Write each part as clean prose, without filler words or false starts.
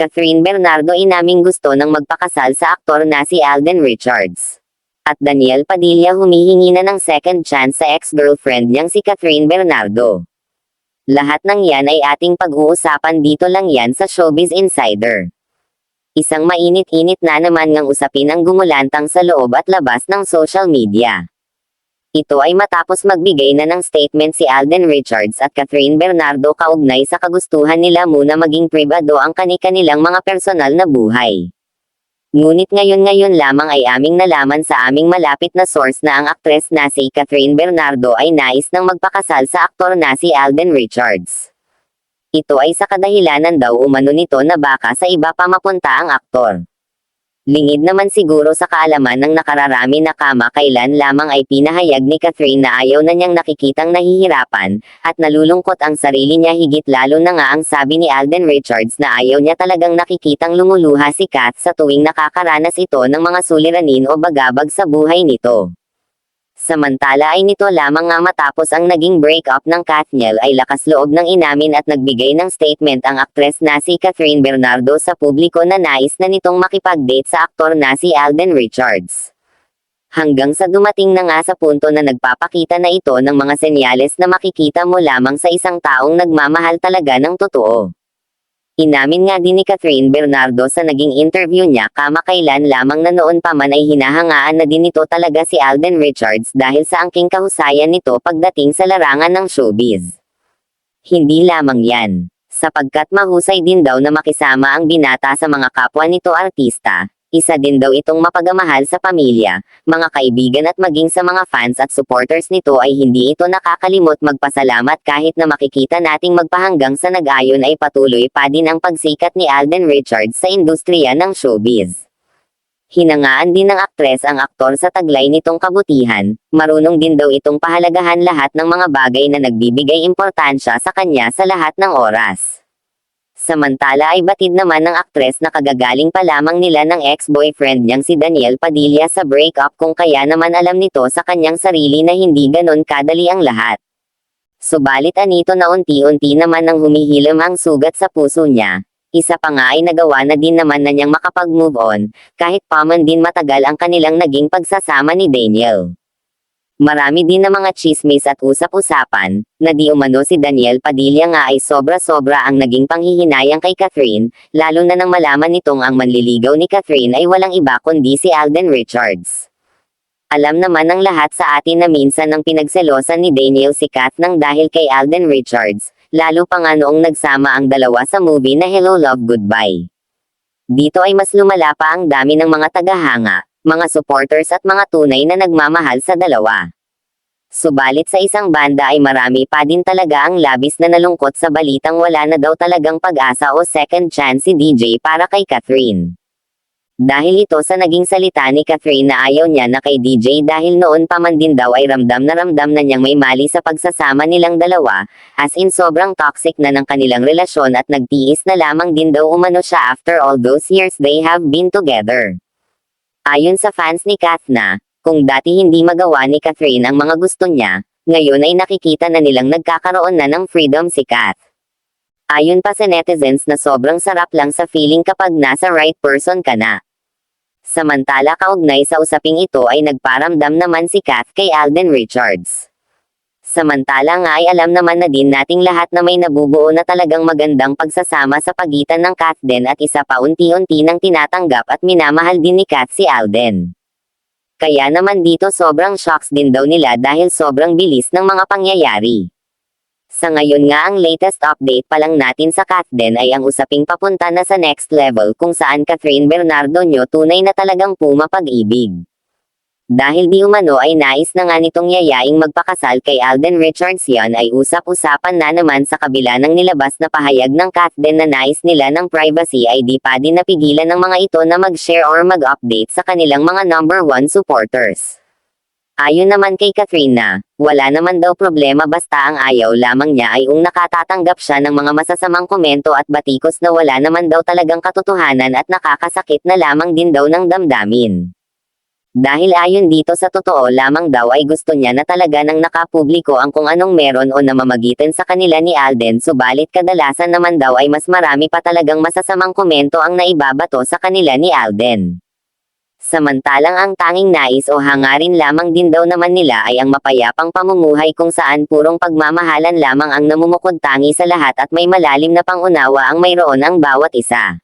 Catherine Bernardo inaming gusto ng magpakasal sa aktor na si Alden Richards. At Daniel Padilla humihingi na ng second chance sa ex-girlfriend niyang si Catherine Bernardo. Lahat ng yan ay ating pag-uusapan dito lang yan sa Showbiz Insider. Isang mainit-init na naman ngang usapin ang gumulantang sa loob at labas ng social media. Ito ay matapos magbigay na ng statement si Alden Richards at Catherine Bernardo kaugnay sa kagustuhan nila muna maging pribado ang kani-kanilang mga personal na buhay. Ngunit ngayon lamang ay aming nalaman sa aming malapit na source na ang aktres na si Catherine Bernardo ay nais nang magpakasal sa aktor na si Alden Richards. Ito ay sa kadahilanan daw umano nito na baka sa iba pa mapunta ang aktor. Lingid naman siguro sa kaalaman ng nakararami na kamakailan lamang ay pinahayag ni Catherine na ayaw na niyang nakikitang nahihirapan, at nalulungkot ang sarili niya higit lalo na nga ang sabi ni Alden Richards na ayaw niya talagang nakikitang lumuluha si Kat sa tuwing nakakaranas ito ng mga suliranin o bagabag sa buhay nito. Samantala ay nito lamang nga matapos ang naging breakup ng Katniel ay lakas loob ng inamin at nagbigay ng statement ang aktres na si Catherine Bernardo sa publiko na nais na nitong makipag-date sa aktor na si Alden Richards. Hanggang sa dumating na nga sa punto na nagpapakita na ito ng mga senyales na makikita mo lamang sa isang taong nagmamahal talaga ng totoo. Inamin nga din ni Catherine Bernardo sa naging interview niya kamakailan lamang na noon pa man ay hinahangaan na din ito talaga si Alden Richards dahil sa angking kahusayan nito pagdating sa larangan ng showbiz. Hindi lamang yan, sapagkat mahusay din daw na makisama ang binata sa mga kapwa nito artista. Isa din daw itong mapagamahal sa pamilya, mga kaibigan at maging sa mga fans at supporters nito ay hindi ito nakakalimot magpasalamat kahit na makikita nating magpahanggang sa nag-ayon ay patuloy pa din ang pagsikat ni Alden Richards sa industriya ng showbiz. Hinangaan din ng aktres ang aktor sa taglay nitong kabutihan, marunong din daw itong pahalagahan lahat ng mga bagay na nagbibigay importansya sa kanya sa lahat ng oras. Samantala ay batid naman ng aktres na kagagaling pa lamang nila ng ex-boyfriend niyang si Daniel Padilla sa breakup kung kaya naman alam nito sa kanyang sarili na hindi ganon kadali ang lahat. Subalit anito na unti-unti naman ang humihilam ang sugat sa puso niya. Isa pa nga ay nagawa na din naman na niyang makapag-move on, kahit pa man din matagal ang kanilang naging pagsasama ni Daniel. Marami din na mga chismis at usap-usapan, na di umano si Daniel Padilla nga ay sobra-sobra ang naging panghihinayang kay Catherine, lalo na nang malaman nitong ang manliligaw ni Catherine ay walang iba kundi si Alden Richards. Alam naman ng lahat sa atin na minsan nang pinagselosan ni Daniel si Kat nang dahil kay Alden Richards, lalo pa nga noong nagsama ang dalawa sa movie na Hello Love Goodbye. Dito ay mas lumala pa ang dami ng mga tagahanga, mga supporters at mga tunay na nagmamahal sa dalawa. Subalit sa isang banda ay marami pa din talaga ang labis na nalungkot sa balitang wala na daw talagang pag-asa o second chance si DJ para kay Catherine. Dahil ito sa naging salita ni Catherine na ayaw niya na kay DJ dahil noon pa man din daw ay ramdam na niyang may mali sa pagsasama nilang dalawa, as in sobrang toxic na ng kanilang relasyon at nagtiis na lamang din daw umano siya after all those years they have been together. Ayon sa fans ni Kat na, kung dati hindi magawa ni Catherine ang mga gusto niya, ngayon ay nakikita na nilang nagkakaroon na ng freedom si Kat. Ayon pa sa netizens na sobrang sarap lang sa feeling kapag nasa right person ka na. Samantala kaugnay sa usaping ito ay nagparamdam naman si Kat kay Alden Richards. Samantala nga ay alam naman na din nating lahat na may nabubuo na talagang magandang pagsasama sa pagitan ng Kat din at isa pa unti-unti nang tinatanggap at minamahal din ni Kat si Alden. Kaya naman dito sobrang shocks din daw nila dahil sobrang bilis ng mga pangyayari. Sa ngayon nga ang latest update pa lang natin sa Kat din ay ang usaping papunta na sa next level kung saan Catherine Bernardo nyo tunay na talagang pumapag-ibig. Dahil di umano ay nais na nga nitong yayaing magpakasal kay Alden Richards yan ay usap-usapan na naman sa kabila ng nilabas na pahayag ng Kat din na nais nila ng privacy ay di pa din napigilan ng mga ito na mag-share or mag-update sa kanilang mga number 1 supporters. Ayon naman kay Catherine na, wala naman daw problema basta ang ayaw lamang niya ay nakatatanggap siya ng mga masasamang komento at batikos na wala naman daw talagang katotohanan at nakakasakit na lamang din daw ng damdamin. Dahil ayon dito sa totoo lamang daw ay gusto niya na talaga nang nakapubliko ang kung anong meron o namamagitan sa kanila ni Alden, subalit kadalasan naman daw ay mas marami pa talagang masasamang komento ang naibabato sa kanila ni Alden. Samantalang ang tanging nais o hangarin lamang din daw naman nila ay ang mapayapang pamumuhay kung saan purong pagmamahalan lamang ang namumukod-tangi sa lahat at may malalim na pangunawa ang mayroon ang bawat isa.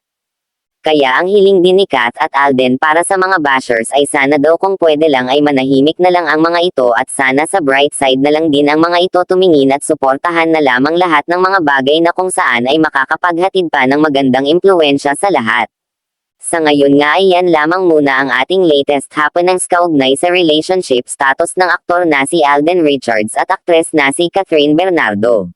Kaya ang hiling din ni Kat at Alden para sa mga bashers ay sana daw kung pwede lang ay manahimik na lang ang mga ito at sana sa bright side na lang din ang mga ito tumingin at suportahan na lamang lahat ng mga bagay na kung saan ay makakapaghatid pa ng magandang impluwensya sa lahat. Sa ngayon nga ay yan lamang muna ang ating latest happenings kaugnay sa relationship status ng aktor na si Alden Richards at aktres na si Catherine Bernardo.